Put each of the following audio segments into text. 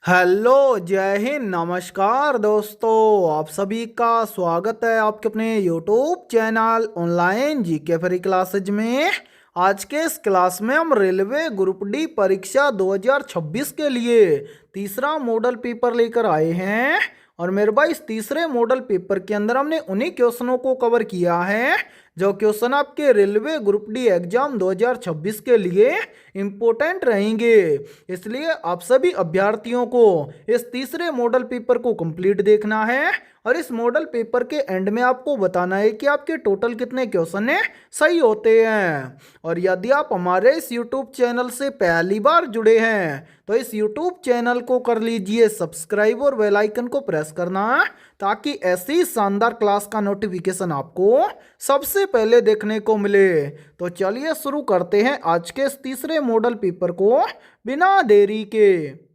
Hello, जय हिंद, नमस्कार दोस्तों। आप सभी का स्वागत है आपके अपने YouTube channel online GK free classes में। आज के इस क्लास में हम रेलवे ग्रुप डी परीक्षा 2026 के लिए तीसरा मॉडल पेपर लेकर आए हैं। और मेरे भाई इस तीसरे मॉडल पेपर के अंदर हमने उन्हीं क्वेश्चनों को कवर किया है जो क्वेश्चन आपके रेलवे ग्रुप डी एग्जाम 2026 के लिए इम्पोर्टेंट रहेंगे। इसलिए आप सभी अभ्यर्थियों को इस तीसरे मॉडल पेपर को कंप्लीट देखना है और इस मॉडल पेपर के एंड में आपको बताना है कि आपके टोटल कितने क्वेश्चन सही होते हैं। और यदि आप हमारे इस यूट्यूब चैनल से पहली बार जुड़े हैं तो इस यूट्यूब चैनल को कर लीजिए सब्सक्राइब और बेल आइकन को प्रेस करना, ताकि ऐसी शानदार क्लास का नोटिफिकेशन आपको सबसे पहले देखने को मिले। तो चलिए शुरू करते हैं आज के इस तीसरे मॉडल पेपर को बिना देरी के।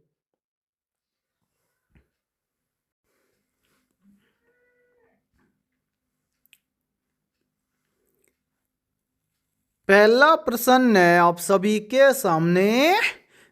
पहला प्रश्न है आप सभी के सामने,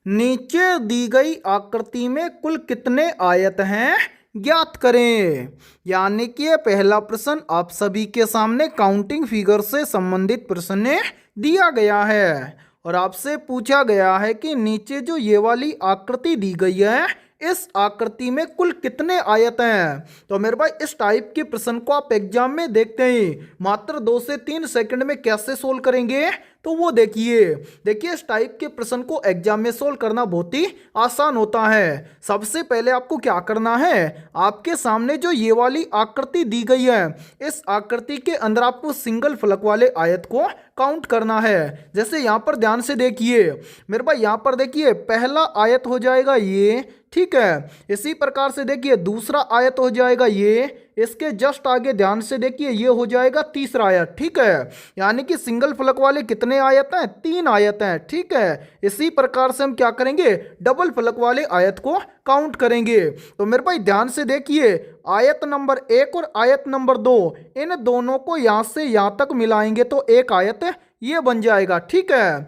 नीचे दी गई आकृति में कुल कितने आयत हैं ज्ञात करें। यानी कि ये पहला प्रश्न आप सभी के सामने काउंटिंग फिगर से संबंधित प्रश्न दिया गया है और आपसे पूछा गया है कि नीचे जो ये वाली आकृति दी गई है इस आकृति में कुल कितने आयत हैं। तो मेरे भाई इस टाइप के प्रश्न को आप एग्जाम में देखते ही मात्र 2 से 3 सेकंड में कैसे सोल्व करेंगे, तो वो देखिए इस टाइप के प्रश्न को एग्जाम में सोल्व करना बहुत ही आसान होता है। सबसे पहले आपको क्या करना है, आपके सामने जो ये वाली आकृति दी गई है इस आकृति के अंदर आपको सिंगल फलक वाले आयत को काउंट करना है। जैसे यहाँ पर ध्यान से देखिए मेरे भाई, यहाँ पर देखिए पहला आयत हो जाएगा ये, ठीक है। इसी प्रकार से देखिए दूसरा आयत हो जाएगा ये, इसके जस्ट आगे ध्यान से देखिए ये हो जाएगा तीसरा आयत, ठीक है। यानी कि सिंगल फलक वाले कितने आयत हैं, 3 आयत हैं, ठीक है। इसी प्रकार से हम क्या करेंगे, डबल फलक वाले आयत को काउंट करेंगे। तो मेरे भाई ध्यान से देखिए आयत नंबर 1 और आयत नंबर 2 इन दोनों को यहां से यहां तक मिलाएंगे तो एक आयत ये बन जाएगा, ठीक है।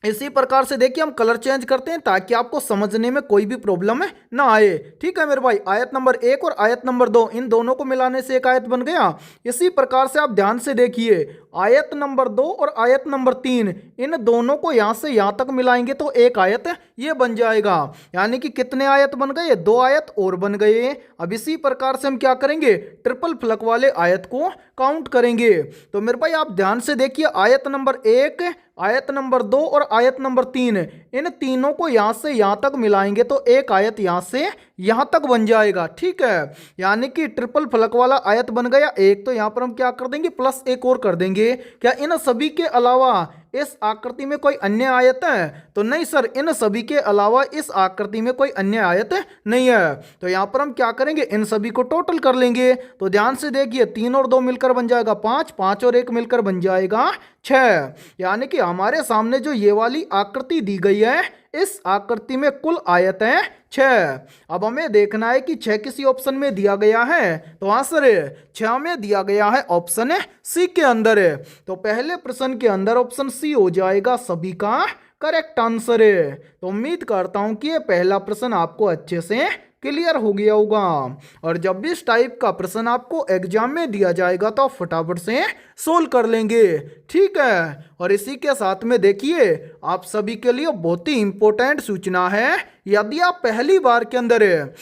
इसी प्रकार से देखिए हम कलर चेंज करते हैं ताकि आपको समझने में कोई भी प्रॉब्लम ना आए, ठीक है मेरे भाई। आयत नंबर 1 और आयत नंबर 2 इन दोनों को मिलाने से एक आयत बन गया। इसी प्रकार से आप ध्यान से देखिए आयत नंबर 2 और आयत नंबर 3 इन दोनों को यहां से यहां तक मिलाएंगे तो एक आयत ये बन जाएगा। यानी कि कितने आयत बन गए, 2 आयत और बन गए। अब इसी प्रकार से हम क्या करेंगे, ट्रिपल फलक वाले आयत को काउंट करेंगे। तो मेरे भाई आप ध्यान से देखिए आयत नंबर 1, आयत नंबर 2 और आयत नंबर 3 इन तीनों को यहां से यहां तक मिलाएंगे तो एक आयत यहां से यहां तक बन जाएगा, ठीक है। यानी कि ट्रिपल फलक वाला आयत बन गया एक। तो यहां पर हम क्या कर देंगे, प्लस एक और कर देंगे। क्या इन सभी के अलावा इस आकृति में कोई अन्य आयत है, तो नहीं सर, इन सभी के अलावा इस आकृति में कोई अन्य आयत नहीं है। तो यहां पर हम क्या करेंगे, इन सभी को टोटल कर लेंगे। तो ध्यान से देखिए 3 और 2 मिलकर बन जाएगा 5, 5 और 1 मिलकर बन जाएगा 6। यानी कि हमारे सामने जो ये वाली आकृति दी गई है इस आकृति में कुल आयत है 6। अब हमें देखना है कि 6 किसी ऑप्शन में दिया गया है, तो आंसर 6 में दिया गया है ऑप्शन सी के अंदर है। तो पहले प्रश्न के अंदर ऑप्शन सी हो जाएगा सभी का करेक्ट आंसर है। तो उम्मीद करता हूं कि ये पहला प्रश्न आपको अच्छे से क्लियर हो गया होगा। और जब भी इस टाइप का प्रश्न आपको एग्जाम में दिया जाएगा तो आप फटाफट से सोल्व कर लेंगे, ठीक है। और इसी के साथ में देखिए आप सभी के लिए बहुत ही इंपॉर्टेंट सूचना है, यदि आप पहली बार के अंदर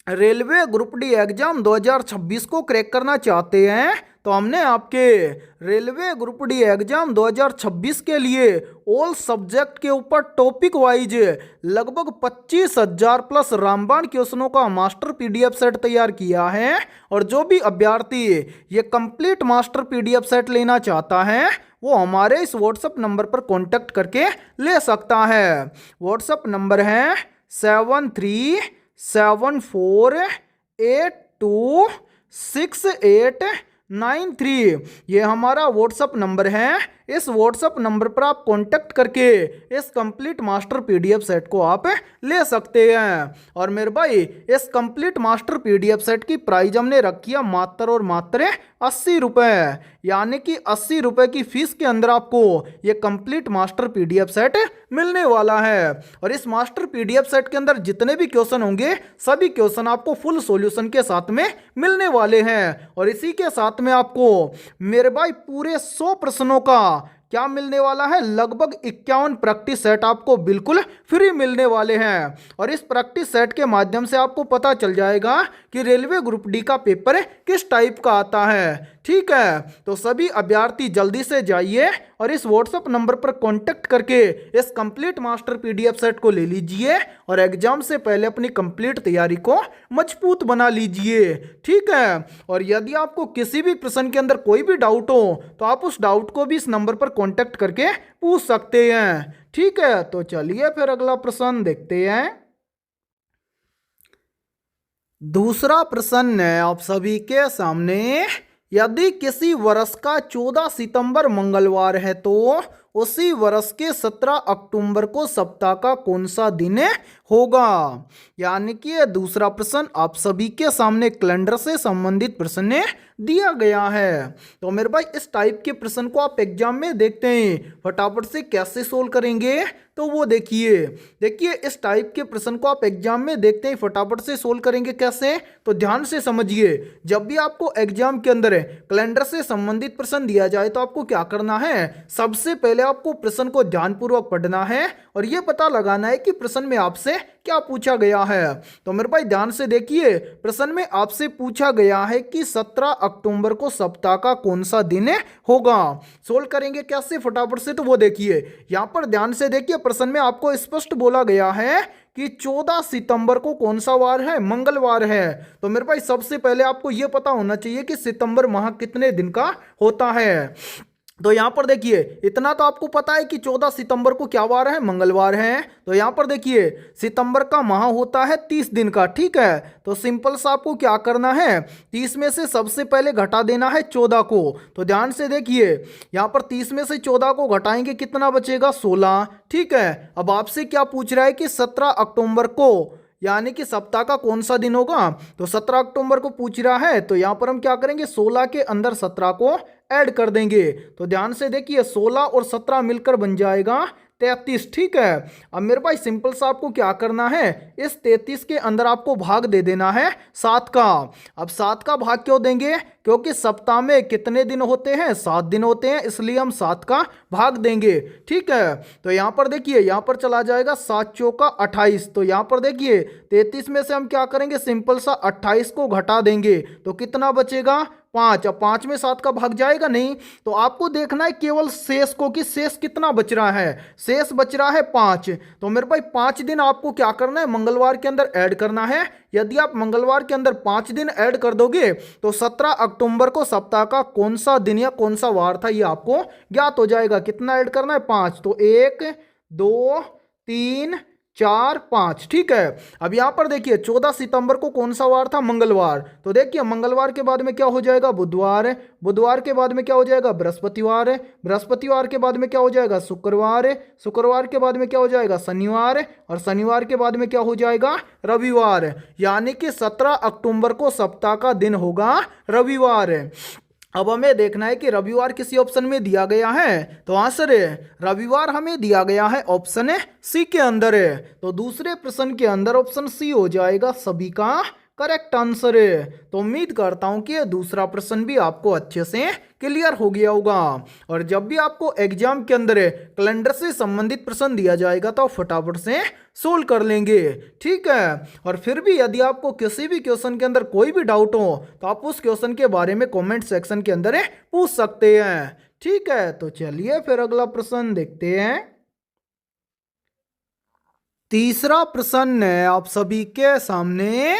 रेलवे ग्रुप डी एग्जाम 2026 को क्रैक करना चाहते हैं तो हमने आपके रेलवे ग्रुप डी एग्जाम 2026 के लिए ऑल सब्जेक्ट के ऊपर टॉपिक वाइज लगभग 25,000 प्लस रामबाण क्वेश्चनों का मास्टर पीडीएफ सेट तैयार किया है। और जो भी अभ्यर्थी ये कंप्लीट मास्टर पीडीएफ सेट लेना चाहता है वो हमारे इस व्हाट्सएप नंबर पर कॉन्टैक्ट करके ले सकता है। व्हाट्सएप नंबर है 7374826893। ये हमारा व्हाट्सएप नंबर है। इस व्हाट्सएप नंबर पर आप कांटेक्ट करके इस कंप्लीट मास्टर पीडीएफ सेट को आप ले सकते हैं। और मेरे भाई इस कंप्लीट मास्टर पीडीएफ सेट की प्राइस हमने रखी है मात्र और मात्र 80 रुपए, यानी कि 80 रुपए की फीस के अंदर आपको ये कंप्लीट मास्टर पीडीएफ सेट मिलने वाला है। और इस मास्टर पीडीएफ सेट के अंदर जितने भी क्वेश्चन होंगे सभी क्वेश्चन आपको फुल सॉल्यूशन के साथ में मिलने वाले हैं। और इसी के साथ में आपको मेरे भाई पूरे 100 प्रश्नों का क्या मिलने वाला है, लगभग 51 प्रैक्टिस सेट आपको बिल्कुल फ्री मिलने वाले हैं। और इस प्रैक्टिस सेट के माध्यम से आपको पता चल जाएगा कि रेलवे ग्रुप डी का पेपर किस टाइप का आता है। ठीक है, तो सभी अभ्यर्थी जल्दी से जाइए और इस व्हाट्सएप नंबर पर कांटेक्ट करके इस कंप्लीट मास्टर पीडीएफ सेट को ले लीजिए और एग्जाम से पहले अपनी कंप्लीट तैयारी को मजबूत बना लीजिए। ठीक है, और यदि आपको किसी भी प्रश्न के अंदर कोई भी डाउट हो तो आप उस डाउट को भी इस नंबर पर कांटेक्ट करके पूछ सकते हैं। ठीक है, तो चलिए फिर अगला प्रश्न देखते हैं। दूसरा प्रश्न है आप सभी के सामने, यदि किसी वर्ष का 14 सितंबर मंगलवार है तो उसी वर्ष के 17 अक्टूबर को सप्ताह का कौन सा दिन होगा। यानी कि ये दूसरा प्रश्न आप सभी के सामने कैलेंडर से संबंधित प्रश्न दिया गया है। तो मेरे भाई इस टाइप के प्रश्न को आप एग्जाम में देखते हैं, फटाफट से कैसे सोल्व करेंगे तो वो देखिए इस टाइप के प्रश्न को आप एग्जाम में देखते हैं, फटाफट से सोल्व करेंगे कैसे, तो ध्यान से समझिए। जब भी आपको एग्जाम के अंदर कैलेंडर से संबंधित प्रश्न दिया जाए तो आपको क्या करना है, सबसे पहले आपको प्रश्न को ध्यानपूर्वक पढ़ना है और यह पता लगाना है कि प्रश्न में आपसे क्या पूछा गया है। तो मेरे भाई ध्यान से देखिए, प्रश्न में आपसे पूछा गया है कि 17 अक्टूबर को सप्ताह का कौन सा दिन होगा। सोल्व करेंगे कैसे, फटाफट से, तो वो देखिए यहां पर ध्यान से देखिए, प्रश्न में आपको स्पष्ट बोला गया है कि 14 सितंबर को कौन सा वार है, मंगलवार है। तो मेरे भाई सबसे पहले आपको यह पता होना चाहिए कि सितंबर माह कितने दिन का होता है। तो यहां पर देखिए इतना तो आपको पता है कि 14 सितंबर को क्या वार है, मंगलवार है। तो यहां पर देखिए सितंबर का माह होता है 30 दिन का। ठीक है, तो सिंपल सा आपको क्या करना है, 30 में से सबसे पहले घटा देना है 14 को। तो ध्यान से देखिए यहां पर 30 में से 14 को घटाएंगे कितना बचेगा, 16। ठीक है, अब आपसे क्या पूछ रहा है कि 17 अक्टूबर को यानी कि सप्ताह का कौन सा दिन होगा, तो 17 अक्टूबर को पूछ रहा है। तो यहां पर हम क्या करेंगे, 16 के अंदर 17 को ऐड कर देंगे। तो ध्यान से देखिए 16 और 17 मिलकर बन जाएगा 33। ठीक है, अब मेरे भाई सिंपल सा आपको क्या करना है, इस 33 के अंदर आपको भाग दे देना है 7 का। अब 7 का भाग क्यों देंगे, क्योंकि सप्ताह में कितने दिन होते हैं, 7 दिन होते हैं, इसलिए हम 7 का भाग देंगे। ठीक है, तो यहां पर देखिए यहां पर चला जाएगा 7 चौका 28। तो यहां पर देखिए 33 में से हम क्या करेंगे, सिंपल सा 28 को घटा देंगे तो कितना बचेगा, 5। अब 5 में 7 का भाग जाएगा नहीं, तो आपको देखना है केवल शेष को कि शेष कितना बच रहा है, शेष बच रहा है 5। तो मेरे भाई 5 दिन आपको क्या करना है, मंगलवार के अंदर ऐड करना है। यदि आप मंगलवार के अंदर 5 दिन ऐड कर दोगे तो 17 अक्टूबर को सप्ताह का कौन सा दिन या कौन सा वार था ये आपको ज्ञात हो जाएगा। कितना ऐड करना है, 5। तो 1 2 3 4 5। ठीक है, अब यहां पर देखिए 14 सितंबर को कौन सा वार था, मंगलवार। तो देखिए मंगलवार के बाद में क्या हो जाएगा, बुधवार। बुधवार के बाद में क्या हो जाएगा, बृहस्पतिवार। बृहस्पतिवार के बाद में क्या हो जाएगा, शुक्रवार। शुक्रवार के बाद में क्या हो जाएगा, शनिवार। और शनिवार के बाद में क्या हो जाएगा, रविवार। यानी कि 17 अक्टूबर को सप्ताह का दिन होगा रविवार। अब हमें देखना है कि रविवार किसी ऑप्शन में दिया गया है, तो आंसर है रविवार हमें दिया गया है ऑप्शन सी के अंदर है। तो दूसरे प्रश्न के अंदर ऑप्शन सी हो जाएगा सभी का करेक्ट आंसर है। तो उम्मीद करता हूं कि दूसरा प्रश्न भी आपको अच्छे से क्लियर हो गया होगा। और जब भी आपको एग्जाम के अंदर कैलेंडर से संबंधित प्रश्न दिया जाएगा तो फटाफट से सोल्व कर लेंगे। ठीक है, और फिर भी यदि आपको किसी भी क्वेश्चन के अंदर कोई भी डाउट हो तो आप उस क्वेश्चन के बारे में कमेंट सेक्शन के अंदर पूछ सकते हैं। ठीक है, तो चलिए फिर अगला प्रश्न देखते हैं। तीसरा प्रश्न है आप सभी के सामने,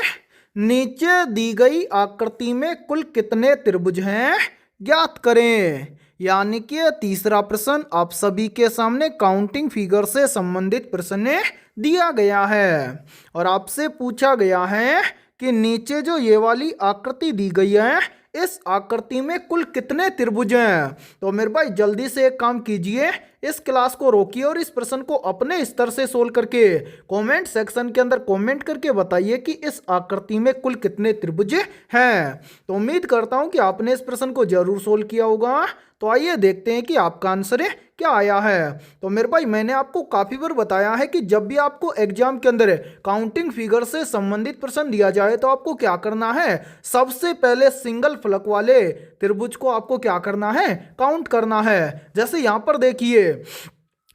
नीचे दी गई आकृति में कुल कितने त्रिभुज हैं, ज्ञात करें। यानी कि तीसरा प्रश्न आप सभी के सामने काउंटिंग फिगर से संबंधित प्रश्न दिया गया है और आपसे पूछा गया है कि नीचे जो ये वाली आकृति दी गई है इस आकृति में कुल कितने त्रिभुज हैं। तो मेरे भाई जल्दी से एक काम कीजिए, इस क्लास को रोकिए और इस प्रश्न को अपने स्तर से सोल्व करके कमेंट सेक्शन के अंदर कमेंट करके बताइए कि इस आकृति में कुल कितने त्रिभुज हैं। तो उम्मीद करता हूं कि आपने इस प्रश्न को जरूर सोल्व किया होगा। तो आइए देखते हैं कि आपका आंसर क्या आया है। तो मेरे भाई मैंने आपको काफी बार बताया है कि जब भी आपको एग्जाम के अंदर काउंटिंग फिगर से संबंधित प्रश्न दिया जाए तो आपको क्या करना है, सबसे पहले सिंगल फलक वाले त्रिभुज को आपको क्या करना है, काउंट करना है। जैसे यहां पर देखिए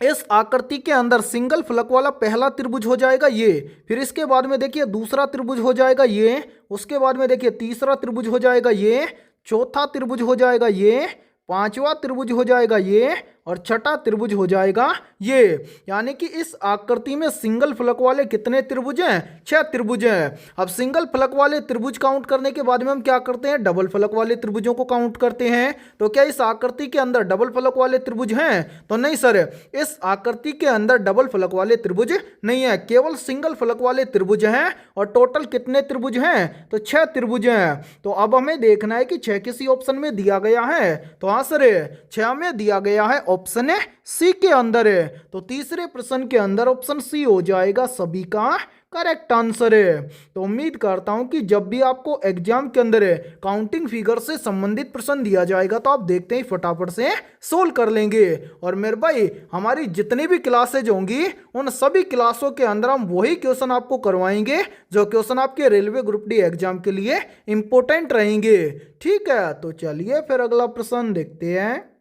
इस आकृति के अंदर सिंगल फलक वाला पहला त्रिभुज हो जाएगा ये, फिर इसके बाद में देखिए दूसरा त्रिभुज हो जाएगा ये, उसके बाद में देखिए तीसरा त्रिभुज हो जाएगा ये, चौथा त्रिभुज हो जाएगा ये, पांचवा त्रिभुज हो जाएगा ये और छठा त्रिभुज हो जाएगा ये। यानी कि इस आकृति में सिंगल फलक वाले कितने त्रिभुज हैं, 6 त्रिभुज हैं। अब सिंगल फलक वाले त्रिभुज काउंट करने के बाद में हम क्या करते हैं, डबल फलक वाले त्रिभुजों को काउंट करते हैं। तो क्या इस आकृति के अंदर डबल फलक वाले त्रिभुज हैं? तो नहीं सर, इस आकृति के अंदर डबल फलक वाले त्रिभुज नहीं है, केवल सिंगल फलक वाले त्रिभुज हैं। और टोटल कितने त्रिभुज हैं, तो 6 त्रिभुज हैं। तो अब हमें देखना है कि 6 किसी ऑप्शन में दिया गया है। तो हाँ सर 6 में दिया गया है, ऑप्शन है सी के अंदर है। तो तीसरे प्रश्न के अंदर ऑप्शन सी हो जाएगा सभी का करेक्ट आंसर है। तो उम्मीद करता हूं कि जब भी आपको एग्जाम के अंदर काउंटिंग फिगर से संबंधित प्रश्न दिया जाएगा तो आप देखते ही फटाफट से सोल्व कर लेंगे। और मेरे भाई हमारी जितनी भी क्लासेज होंगी उन सभी क्लासों के अंदर हम वही क्वेश्चन आपको करवाएंगे जो क्वेश्चन आपके रेलवे ग्रुप डी एग्जाम के लिए इंपॉर्टेंट रहेंगे। ठीक है, तो चलिए फिर अगला प्रश्न देखते हैं।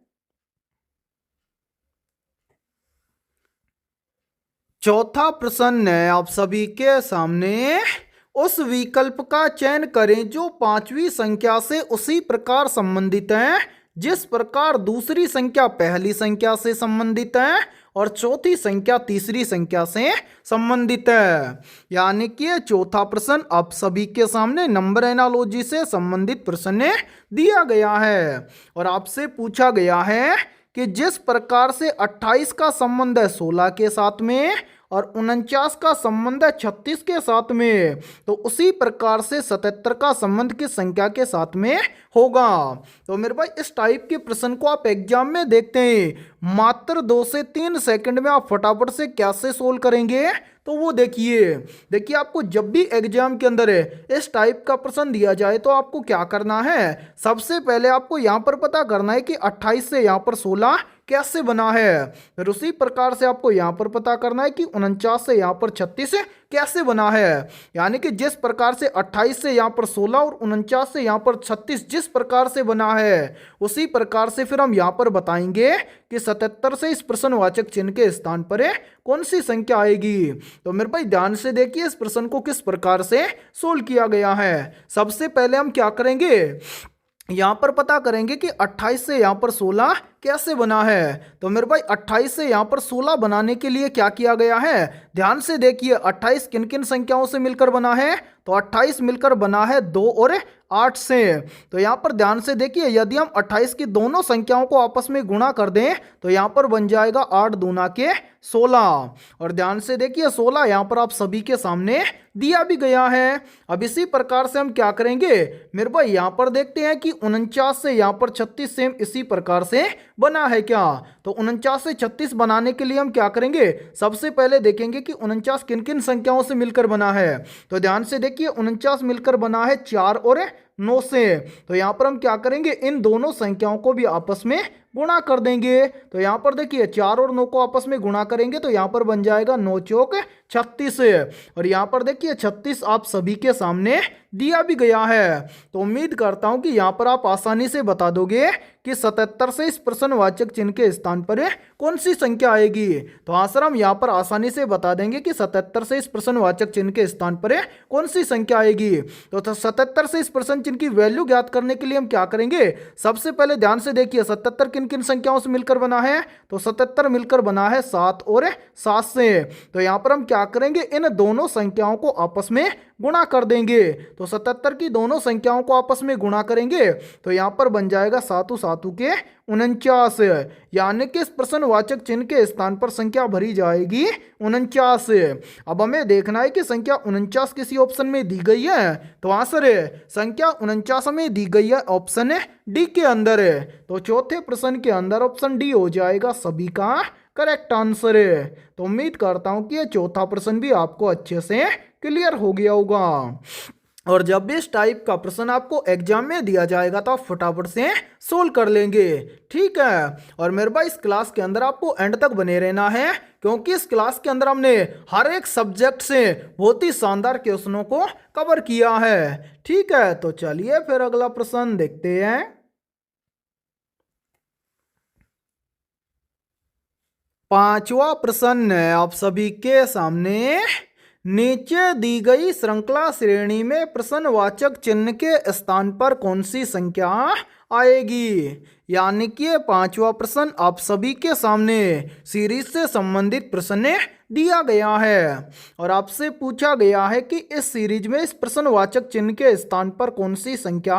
चौथा प्रश्न है आप सभी के सामने, उस विकल्प का चयन करें जो पांचवी संख्या से उसी प्रकार संबंधित है जिस प्रकार दूसरी संख्या पहली संख्या से संबंधित है और चौथी संख्या तीसरी संख्या से संबंधित है। यानी कि ये चौथा प्रश्न आप सभी के सामने नंबर एनालॉजी से संबंधित प्रश्न दिया गया है और आपसे पूछा गया है कि जिस प्रकार से 28 का संबंध है 16 के साथ में और 49 का संबंध है 36 के साथ में, तो उसी प्रकार से 77 का संबंध किस संख्या के साथ में होगा। तो मेरे भाई इस टाइप के प्रश्न को आप एग्जाम में देखते हैं, मात्र 2 से 3 सेकंड में आप फटाफट से कैसे सोल्व करेंगे। तो वो देखिए आपको जब भी एग्जाम के अंदर इस टाइप का प्रश्न दिया जाए तो आपको क्या करना है, सबसे पहले आपको यहाँ पर पता करना है कि 28 से यहाँ पर 16 कैसे बना है। फिर उसी प्रकार से आपको यहाँ पर पता करना है कि 49 से यहाँ पर 36 कैसे बना है। यानी कि जिस प्रकार से 28 से यहाँ पर 16 और 49 से यहाँ पर 36 जिस प्रकार से बना है उसी प्रकार से फिर हम यहाँ पर बताएंगे कि 77 से इस प्रश्नवाचक चिन्ह के स्थान पर कौन सी संख्या आएगी। तो मेरे भाई ध्यान से देखिए इस प्रश्न को किस प्रकार से सोल्व किया गया है। सबसे पहले हम क्या करेंगे, यहां पर पता करेंगे कि 28 से यहां पर 16 कैसे बना है। तो मेरे भाई 28 से यहां पर 16 बनाने के लिए क्या किया गया है, ध्यान से देखिए 28 किन किन संख्याओं से मिलकर बना है, तो 28 मिलकर बना है 2 और 8 से। तो यहां पर ध्यान से देखिए यदि हम 28 की दोनों संख्याओं को आपस में गुणा कर दें तो यहां पर बन जाएगा 8 दूना के 16। और ध्यान से देखिए 16 यहां पर आप सभी के सामने दिया भी गया है। अब इसी प्रकार से हम क्या करेंगे मेरे भाई, यहां पर देखते हैं कि 49 से यहां पर 36 सेम इसी प्रकार से बना है क्या। तो 49 से 36 बनाने के लिए हम क्या करेंगे, सबसे पहले देखेंगे कि 49 किन किन संख्याओं से मिलकर बना है। तो ध्यान से देखिए 49 मिलकर बना है 4 और 9 से। तो यहां पर हम क्या करेंगे, इन दोनों संख्याओं को भी आपस में गुणा कर देंगे। तो यहां पर देखिए 4 और 9 को आपस में गुणा करेंगे तो यहां पर बन जाएगा 9 चौक 36। और यहां पर देखिए 36 आप सभी के सामने दिया भी गया है। तो उम्मीद करता हूं कि यहां पर आप आसानी से बता दोगे कि 77 से इस प्रश्नवाचक चिन्ह के स्थान पर कौन सी संख्या आएगी। तो हाँ सर हम यहां पर आसानी से बता देंगे कि 77 से इस प्रश्नवाचक चिन्ह के स्थान पर कौन सी संख्या आएगी। तो 77 से इस प्रश्न चिन्ह की वैल्यू ज्ञात करने के लिए हम क्या करेंगे, सबसे पहले ध्यान से देखिए 77 किन किन संख्याओं से मिलकर बना है, तो 77 मिलकर बना है 7 और 7 से। तो यहां पर हम क्या करेंगे, इन दोनों संख्याओं को आपस में गुणा कर देंगे। तो 77 की दोनों संख्याओं को आपस में गुणा करेंगे तो यहाँ पर बन जाएगा 7 7 के 49, यानी कि इस प्रश्नवाचक चिन्ह के स्थान पर संख्या भरी जाएगी 49। अब हमें देखना है कि संख्या 49 किसी ऑप्शन में दी गई है, तो आंसर है संख्या 49 में दी गई है ऑप्शन डी के अंदर है। तो चौथे प्रश्न के अंदर ऑप्शन डी हो जाएगा सभी का करेक्ट आंसर है। तो उम्मीद करता हूं कि ये चौथा प्रश्न भी आपको अच्छे से क्लियर हो गया होगा। और जब भी इस टाइप का प्रश्न आपको एग्जाम में दिया जाएगा तो आप फटाफट से सोल्व कर लेंगे, ठीक है। और मेरे भाई इस क्लास के अंदर आपको एंड तक बने रहना है, क्योंकि इस क्लास के अंदर हमने हर एक सब्जेक्ट से बहुत ही शानदार क्वेश्चनों को कवर किया है, ठीक है। तो चलिए फिर अगला प्रश्न देखते हैं। पांचवा प्रश्न है आप सभी के सामने। नीचे दी गई श्रृंखला श्रेणी में प्रश्नवाचक चिन्ह के स्थान पर कौन सी संख्या आएगी। यानी कि पांचवा प्रश्न आप सभी के सामने सीरीज से संबंधित प्रश्न दिया गया है और आपसे पूछा गया है कि इस सीरीज में इस प्रश्नवाचक चिन्ह के स्थान पर कौन सी संख्या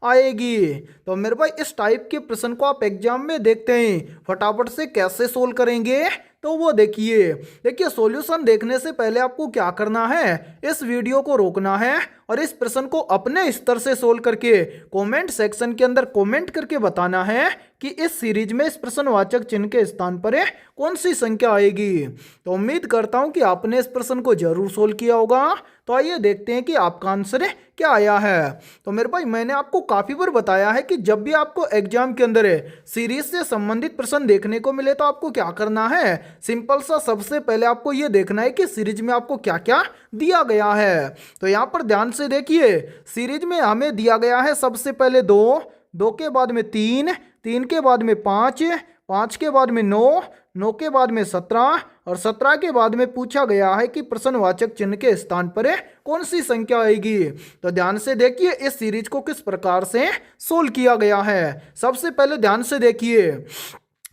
आएगी। तो मेरे भाई इस टाइप के प्रश्न को आप एग्जाम में देखते हैं फटाफट से कैसे सोल्व करेंगे, तो वो देखिए सॉल्यूशन देखने से पहले आपको क्या करना है, इस वीडियो को रोकना है और इस प्रश्न को अपने स्तर से सोल्व करके कमेंट सेक्शन के अंदर कमेंट करके बताना है कि इस सीरीज में इस प्रश्नवाचक चिन्ह के स्थान पर कौन सी संख्या आएगी। तो उम्मीद करता हूं कि आपने इस प्रश्न को जरूर सोल्व किया होगा। तो आइए देखते हैं कि आपका आंसर क्या आया है। तो मेरे भाई मैंने आपको काफी बार बताया है कि जब भी आपको एग्जाम के अंदर सीरीज से संबंधित प्रश्न देखने को मिले तो आपको क्या करना है, सिंपल सा सबसे पहले आपको ये देखना है कि सीरीज में आपको क्या क्या दिया गया है। तो यहाँ पर ध्यान से देखिए, सीरीज में हमें दिया गया है सबसे पहले 2, 2 के बाद में 3, 3 के बाद में 5, 5 के बाद में 9, 9 के बाद में 17 और 17 के बाद में पूछा गया है कि प्रश्नवाचक चिन्ह के स्थान पर कौन सी संख्या आएगी। तो ध्यान से देखिए इस सीरीज को किस प्रकार से सोल्व किया गया है। सबसे पहले ध्यान से देखिए,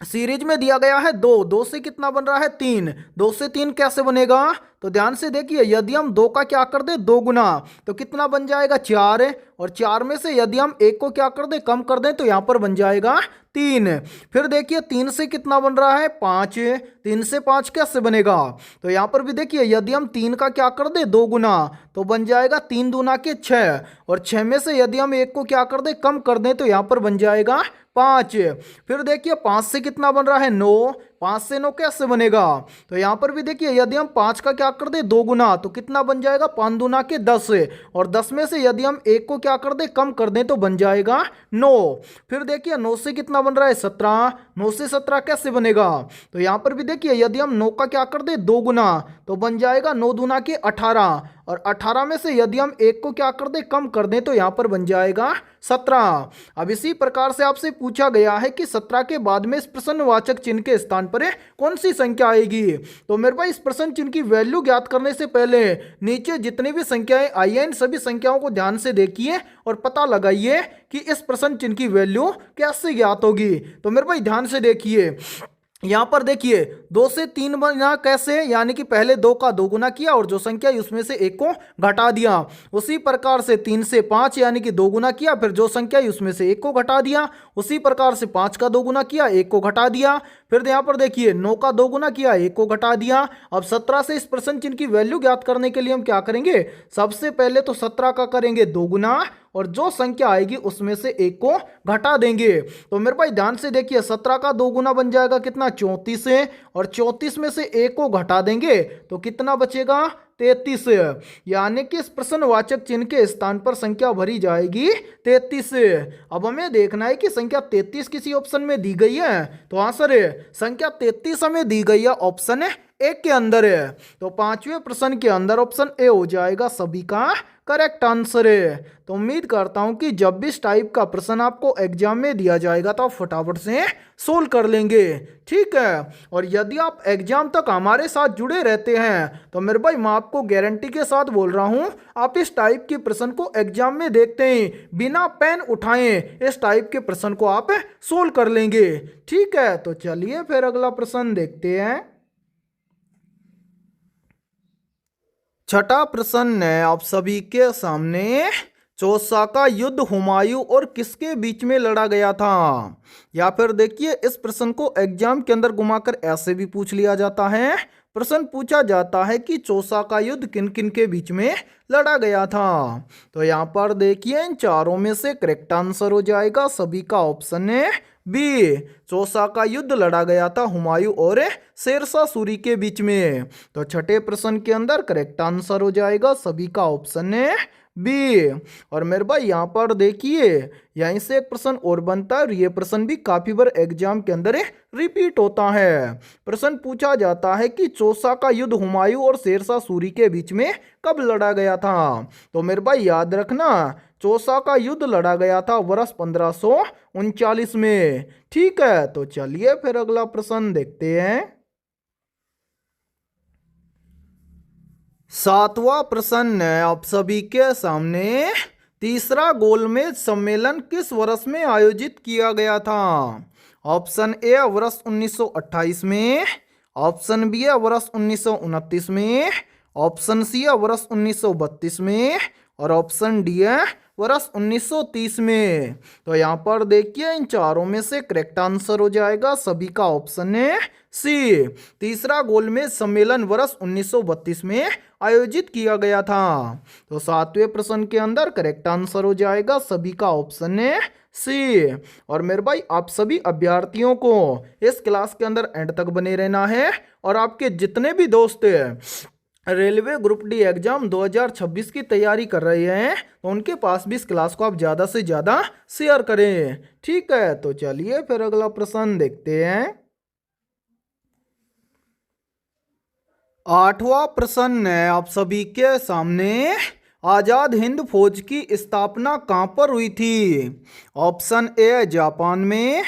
सीरीज में दिया गया है 2, 2 से कितना बन रहा है 3, 2 से 3 कैसे बनेगा। तो ध्यान से देखिए यदि हम 2 का क्या कर दे 2 गुना तो कितना बन जाएगा 4, और 4 में से यदि हम 1 को क्या कर दे कम कर दें तो यहाँ पर बन जाएगा 3। फिर देखिए 3 से कितना बन रहा है 5, 3 से 5 कैसे बनेगा। तो यहाँ पर भी देखिए यदि हम 3 का क्या कर दे 2 गुना तो बन जाएगा 3 दूना के 6, और 6 में से यदि हम 1 को क्या कर दे कम कर दें तो यहाँ पर बन जाएगा 5। फिर देखिए 5 से कितना बन रहा है 9, 5 से 9 कैसे बनेगा। तो यहाँ पर भी देखिए यदि हम 5 का क्या कर दे 2 गुना तो कितना बन जाएगा 5 दूना के 10, और 10 में से यदि हम 1 को क्या कर दे कम कर दें तो बन जाएगा 9। फिर देखिए 9 से कितना बन रहा है 17, 9 से 17 कैसे बनेगा। तो यहाँ पर भी देखिए यदि हम 9 का क्या कर दे 2 गुना तो बन जाएगा 9 दूना के 18, और 18 में से यदि हम 1 को क्या कर दे कम कर दें तो यहाँ पर बन जाएगा 17। अब इसी प्रकार से आपसे पूछा गया है कि 17 के बाद में इस प्रश्नवाचक चिन्ह के स्थान पर कौन सी संख्या आएगी। तो मेरे पास इस प्रश्न चिन्ह की वैल्यू ज्ञात करने से पहले नीचे जितनी भी संख्याएं आई हैं इन सभी संख्याओं को ध्यान से देखिए और पता लगाइए कि इस प्रश्न चिन्ह की वैल्यू कैसे ज्ञात होगी। तो मेरे भाई ध्यान से देखिए, यहाँ पर देखिए 2 से 3 बना कैसे, यानी कि पहले 2 का 2 गुना किया और जो संख्या उसमें से 1 को घटा दिया। उसी प्रकार से 3 से 5 यानी कि 2 गुना किया, फिर जो संख्या उसमें से 1 को घटा दिया। उसी प्रकार से 5 का 2 गुना किया, 1 को घटा दिया। फिर यहाँ पर देखिए 9 का 2 गुना किया, 1 को घटा दिया। अब 17 से इस प्रश्न चिन्ह की वैल्यू ज्ञात करने के लिए हम क्या करेंगे, सबसे पहले तो 17 का करेंगे 2 गुना और जो संख्या आएगी उसमें से 1 को घटा देंगे। तो मेरे भाई ध्यान से देखिए 17 का 2 गुना बन जाएगा कितना 34 है, और 34 में से 1 को घटा देंगे तो कितना बचेगा 33, यानी कि इस प्रश्नवाचक चिन्ह के स्थान पर संख्या भरी जाएगी 33। अब हमें देखना है कि संख्या 33 किसी ऑप्शन में दी गई है, तो आंसर है संख्या 33 हमें दी गई है ऑप्शन ए के अंदर है। तो पांचवें प्रश्न के अंदर ऑप्शन ए हो जाएगा सभी का करेक्ट आंसर है। तो उम्मीद करता हूं कि जब भी इस टाइप का प्रश्न आपको एग्जाम में दिया जाएगा तो आप फटाफट से सोल्व कर लेंगे, ठीक है। और यदि आप एग्जाम तक हमारे साथ जुड़े रहते हैं तो मेरे भाई मैं आपको गारंटी के साथ बोल रहा हूं, आप इस टाइप के प्रश्न को एग्जाम में देखते ही बिना पेन उठाए इस टाइप के प्रश्न को आप सोल्व कर लेंगे, ठीक है। तो चलिए फिर अगला प्रश्न देखते हैं। छठा प्रश्न है आप सभी के सामने, चौसा का युद्ध हुमायूं और किसके बीच में लड़ा गया था। या फिर देखिए इस प्रश्न को एग्जाम के अंदर घुमाकर ऐसे भी पूछ लिया जाता है। प्रश्न पूछा जाता है कि चौसा का युद्ध किन किन के बीच में लड़ा गया था। तो यहाँ पर देखिए इन चारों में से करेक्ट आंसर हो जाएगा सभी का ऑप्शन है बी। चौसा का युद्ध लड़ा गया था हुमायूं और शेरशाह सूरी के बीच में। तो छठे प्रश्न के अंदर करेक्ट आंसर हो जाएगा सभी का ऑप्शन है बी। और मेरे भाई यहाँ पर देखिए यहीं से एक प्रश्न और बनता है और ये प्रश्न भी काफी बार एग्जाम के अंदर रिपीट होता है। प्रश्न पूछा जाता है कि चौसा का युद्ध हुमायूं और शेरशाह सूरी के बीच में कब लड़ा गया था। तो मेरे भाई याद रखना, चौसा का युद्ध लड़ा गया था वर्ष 1539 में। ठीक है, तो चलिए फिर अगला प्रश्न देखते हैं। सातवां प्रश्न है आप सभी के सामने, तीसरा गोलमेज सम्मेलन किस वर्ष में आयोजित किया गया था। ऑप्शन ए वर्ष 1928 में, ऑप्शन बी है वर्ष 1929 में, ऑप्शन सी है वर्ष 1932 में और ऑप्शन डी है वर्ष 1930 में। तो यहाँ पर देखिए इन चारों में से करेक्ट आंसर हो जाएगा सभी का ऑप्शन है सी। तीसरा गोलमेज सम्मेलन वर्ष 1932 में आयोजित किया गया था। तो सातवें प्रश्न के अंदर करेक्ट आंसर हो जाएगा सभी का ऑप्शन है सी। और मेरे भाई आप सभी अभ्यर्थियों को इस क्लास के अंदर एंड तक बने रहना है और आपके जितने भी दोस्त हैं रेलवे ग्रुप डी एग्जाम 2026 की तैयारी कर रहे हैं तो उनके पास भी इस क्लास को आप ज़्यादा से ज़्यादा शेयर करें। ठीक है, तो चलिए फिर अगला प्रश्न देखते हैं। आठवां प्रश्न है आप सभी के सामने, आजाद हिंद फौज की स्थापना कहां पर हुई थी। ऑप्शन ए जापान में,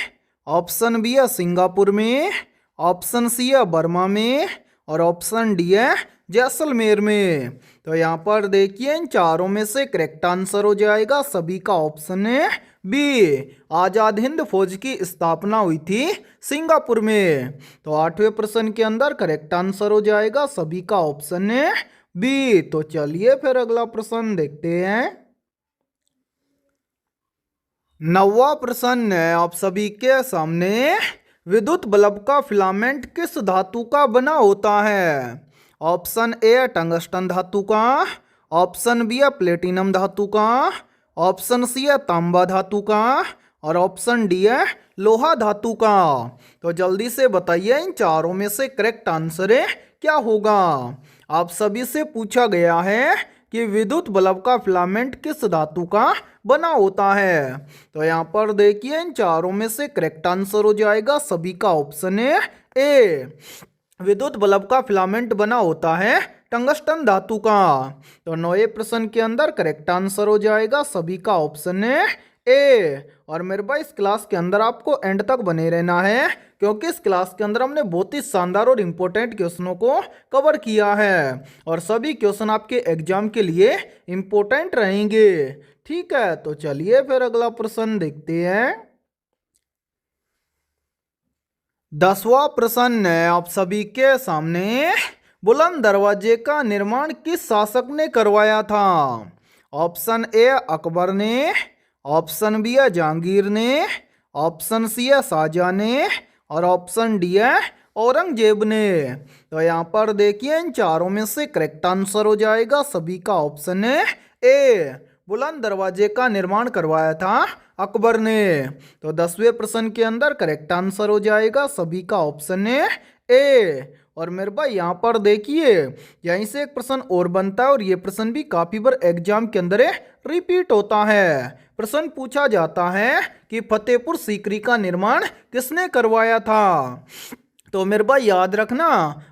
ऑप्शन बी है सिंगापुर में, ऑप्शन सी है बर्मा में और ऑप्शन डी है जैसलमेर में। तो यहाँ पर देखिए इन चारों में से करेक्ट आंसर हो जाएगा सभी का ऑप्शन है बी। आजाद हिंद फौज की स्थापना हुई थी सिंगापुर में। तो आठवें प्रश्न के अंदर करेक्ट आंसर हो जाएगा सभी का ऑप्शन है बी। तो चलिए फिर अगला प्रश्न देखते हैं। नौवां प्रश्न है आप सभी के सामने, विद्युत बल्ब का फिलामेंट किस धातु का बना होता है। ऑप्शन ए टंगस्टन धातु का, ऑप्शन बी है प्लेटिनम धातु का, ऑप्शन सी है तांबा धातु का और ऑप्शन डी है लोहा धातु का। तो जल्दी से बताइए इन चारों में से करेक्ट आंसर क्या होगा। आप सभी से पूछा गया है कि विद्युत बल्ब का फिलामेंट किस धातु का बना होता है। तो यहाँ पर देखिए इन चारों में से करेक्ट आंसर हो जाएगा सभी का ऑप्शन है ए। विद्युत बल्ब का फिलामेंट बना होता है टंगस्टन धातु का। तो नौवें प्रश्न के अंदर करेक्ट आंसर हो जाएगा सभी का ऑप्शन है ए। और मेरे भाई इस क्लास के अंदर आपको एंड तक बने रहना है क्योंकि इस क्लास के अंदर हमने बहुत ही शानदार और इम्पोर्टेंट क्वेश्चनों को कवर किया है और सभी क्वेश्चन आपके एग्जाम के लिए इम्पोर्टेंट रहेंगे। ठीक है, तो चलिए फिर अगला प्रश्न देखते हैं। 10वां प्रश्न है आप सभी के सामने, बुलंद दरवाजे का निर्माण किस शासक ने करवाया था। ऑप्शन ए अकबर ने, ऑप्शन बी है जहांगीर ने, ऑप्शन सी है शाहजहां ने और ऑप्शन डी है औरंगजेब ने। तो यहाँ पर देखिए इन चारों में से करेक्ट आंसर हो जाएगा सभी का ऑप्शन है ए। बुलंद दरवाजे का निर्माण करवाया था अकबर ने। तो 10वें प्रश्न के अंदर करेक्ट आंसर हो जाएगा सभी का ऑप्शन है ए। और मेरे भाई यहाँ पर देखिए यहीं से एक प्रश्न और बनता है और ये प्रश्न भी काफी बार एग्जाम के अंदर रिपीट होता है। प्रश्न पूछा जाता है कि फतेहपुर सीकरी का निर्माण किसने करवाया था। तो मेरे भाई याद रखना,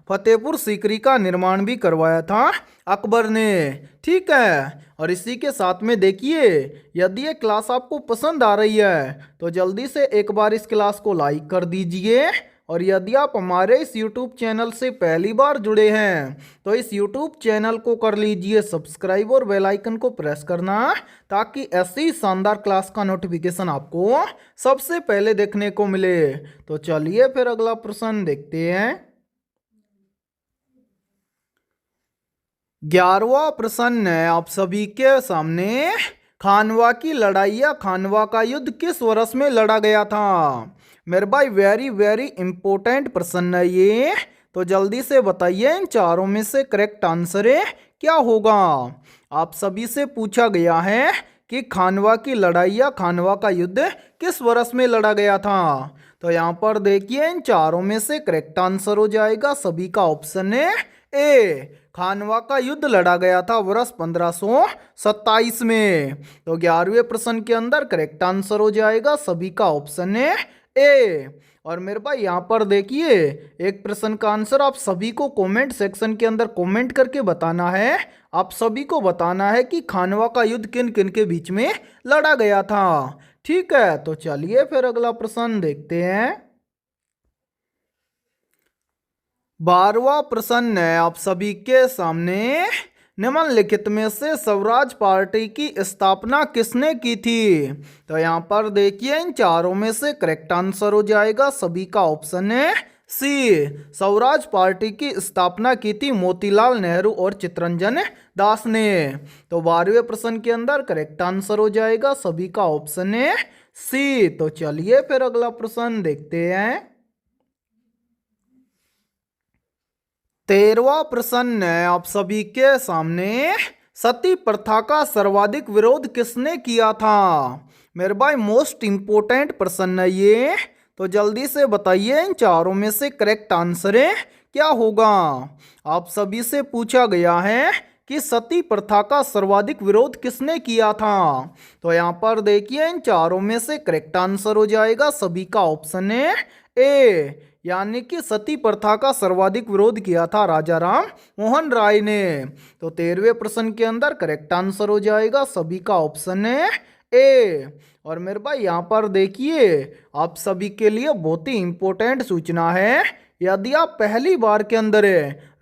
फतेहपुर सीकरी का निर्माण भी करवाया था अकबर ने। ठीक है, और इसी के साथ में देखिए यदि ये क्लास आपको पसंद आ रही है तो जल्दी से एक बार इस क्लास को लाइक कर दीजिए और यदि आप हमारे इस YouTube चैनल से पहली बार जुड़े हैं तो इस YouTube चैनल को कर लीजिए सब्सक्राइब और बेल आइकन को प्रेस करना ताकि ऐसी शानदार क्लास का नोटिफिकेशन आपको सबसे पहले देखने को मिले। तो चलिए फिर अगला प्रश्न देखते हैं। 11वां प्रश्न है आप सभी के सामने। खानवा की लड़ाई या खानवा का युद्ध किस वर्ष में लड़ा गया था? मेरे भाई वेरी वेरी इंपॉर्टेंट प्रश्न है ये, तो जल्दी से बताइए इन चारों में से करेक्ट आंसर है क्या होगा। आप सभी से पूछा गया है कि खानवा की लड़ाई या खानवा का युद्ध किस वर्ष में लड़ा गया था। तो यहाँ पर देखिए इन चारों में से करेक्ट आंसर हो जाएगा सभी का ऑप्शन है ए। खानवा का युद्ध लड़ा गया था वर्ष 1527 में। तो 11वें प्रश्न के अंदर करेक्ट आंसर हो जाएगा सभी का ऑप्शन है ए। और मेरे भाई यहाँ पर देखिए एक प्रश्न का आंसर आप सभी को कमेंट सेक्शन के अंदर कमेंट करके बताना है। आप सभी को बताना है कि खानवा का युद्ध किन किन के बीच में लड़ा गया था। ठीक है, तो चलिए फिर अगला प्रश्न देखते हैं। 12वां प्रश्न है आप सभी के सामने। निम्नलिखित में से स्वराज पार्टी की स्थापना किसने की थी? तो यहाँ पर देखिए इन चारों में से करेक्ट आंसर हो जाएगा सभी का ऑप्शन है सी। स्वराज पार्टी की स्थापना की थी मोतीलाल नेहरू और चित्तरंजन दास ने। तो 12वें प्रश्न के अंदर करेक्ट आंसर हो जाएगा सभी का ऑप्शन है सी। तो चलिए फिर अगला प्रश्न देखते हैं। 13वां प्रश्न है आप सभी के सामने। सती प्रथा का सर्वाधिक विरोध किसने किया था? मेरे भाई मोस्ट इंपोर्टेंट प्रश्न है ये, तो जल्दी से बताइए इन चारों में से करेक्ट आंसर है क्या होगा। आप सभी से पूछा गया है कि सती प्रथा का सर्वाधिक विरोध किसने किया था। तो यहाँ पर देखिए इन चारों में से करेक्ट आंसर हो जाएगा सभी का ऑप्शन है ए। यानी कि सती प्रथा का सर्वाधिक विरोध किया था राजा राम मोहन राय ने। तो 13वें प्रश्न के अंदर करेक्ट आंसर हो जाएगा सभी का ऑप्शन है ए। और मेरे भाई यहाँ पर देखिए आप सभी के लिए बहुत ही इंपॉर्टेंट सूचना है। यदि आप पहली बार के अंदर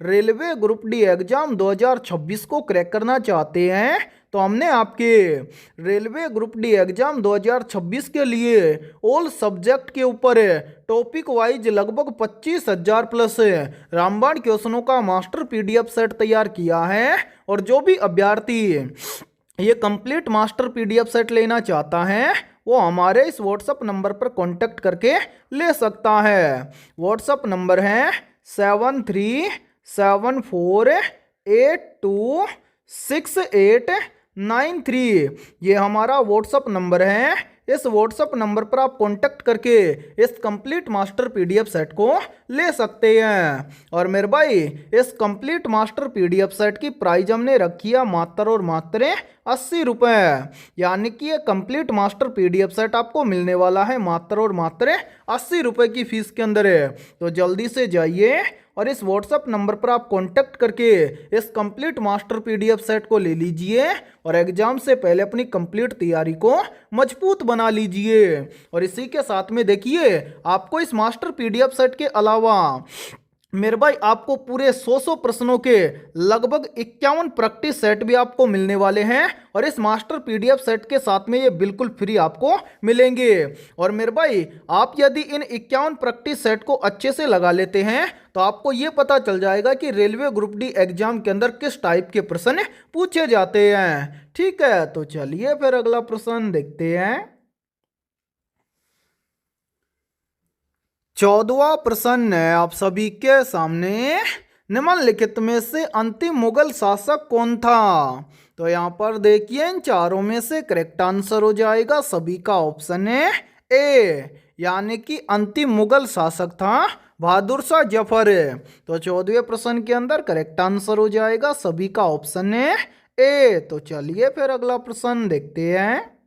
रेलवे ग्रुप डी एग्जाम 2026 को क्रैक करना चाहते हैं तो हमने आपके रेलवे ग्रुप डी एग्जाम 2026 के लिए ऑल सब्जेक्ट के ऊपर टॉपिक वाइज लगभग 25,000 प्लस रामबाण क्वेश्चनों का मास्टर पीडीएफ सेट तैयार किया है। और जो भी अभ्यर्थी ये कंप्लीट मास्टर पीडीएफ सेट लेना चाहता है वो हमारे इस व्हाट्सएप नंबर पर कांटेक्ट करके ले सकता है। व्हाट्सएप नंबर है 7374826893। ये हमारा व्हाट्सएप नंबर है। इस व्हाट्सएप नंबर पर आप कांटेक्ट करके इस कंप्लीट मास्टर पीडीएफ सेट को ले सकते हैं। और मेरे भाई इस कंप्लीट मास्टर पीडीएफ सेट की प्राइस हमने रखी है मात्र और मात्र 80 रुपये। यानी कि ये कंप्लीट मास्टर पीडीएफ सेट आपको मिलने वाला है मात्र और मात्र 80 रुपये की फीस के अंदर है। तो जल्दी से जाइए और इस व्हाट्सएप नंबर पर आप कांटेक्ट करके इस कंप्लीट मास्टर पीडीएफ सेट को ले लीजिए और एग्जाम से पहले अपनी कंप्लीट तैयारी को मजबूत बना लीजिए। और इसी के साथ में देखिए आपको इस मास्टर पीडीएफ सेट के अलावा मेरे भाई आपको पूरे 100 प्रश्नों के लगभग 51 प्रैक्टिस सेट भी आपको मिलने वाले हैं। और इस मास्टर पीडीएफ सेट के साथ में ये बिल्कुल फ्री आपको मिलेंगे। और मेरे भाई आप यदि इन 51 प्रैक्टिस सेट को अच्छे से लगा लेते हैं तो आपको ये पता चल जाएगा कि रेलवे ग्रुप डी एग्जाम के अंदर किस टाइप के प्रश्न पूछे जाते हैं। ठीक है, तो चलिए फिर अगला प्रश्न देखते हैं। 14वां प्रश्न है आप सभी के सामने। निम्नलिखित में से अंतिम मुगल शासक कौन था? तो यहाँ पर देखिए इन चारों में से करेक्ट आंसर हो जाएगा सभी का ऑप्शन है ए। यानी कि अंतिम मुगल शासक था बहादुर शाह जफर। तो 14वें प्रश्न के अंदर करेक्ट आंसर हो जाएगा सभी का ऑप्शन है ए। तो चलिए फिर अगला प्रश्न देखते हैं।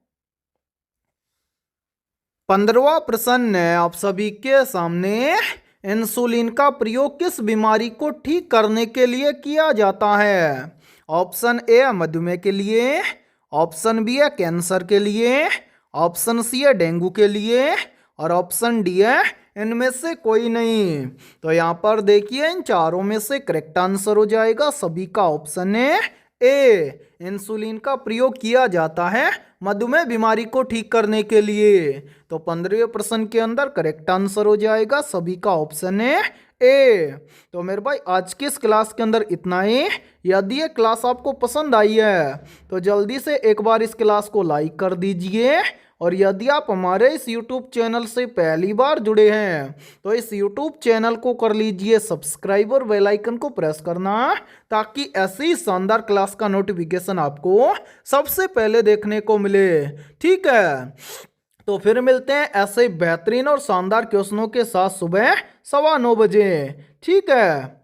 15वां प्रश्न है आप सभी के सामने। इंसुलिन का प्रयोग किस बीमारी को ठीक करने के लिए किया जाता है? ऑप्शन ए है मधुमेह के लिए, ऑप्शन बी है कैंसर के लिए, ऑप्शन सी है डेंगू के लिए और ऑप्शन डी है इनमें से कोई नहीं। तो यहाँ पर देखिए इन चारों में से करेक्ट आंसर हो जाएगा सभी का ऑप्शन है ए। इंसुलिन का प्रयोग किया जाता है मधुमेह बीमारी को ठीक करने के लिए। तो 15वें प्रश्न के अंदर करेक्ट आंसर हो जाएगा सभी का ऑप्शन है ए। तो मेरे भाई आज की इस क्लास के अंदर इतना ही। यदि ये क्लास आपको पसंद आई है तो जल्दी से एक बार इस क्लास को लाइक कर दीजिए। और यदि आप हमारे इस YouTube चैनल से पहली बार जुड़े हैं तो इस YouTube चैनल को कर लीजिए सब्सक्राइब और बेल आइकन को प्रेस करना, ताकि ऐसी शानदार क्लास का नोटिफिकेशन आपको सबसे पहले देखने को मिले। ठीक है, तो फिर मिलते हैं ऐसे बेहतरीन और शानदार क्वेश्चनों के साथ सुबह 9:15 बजे। ठीक है।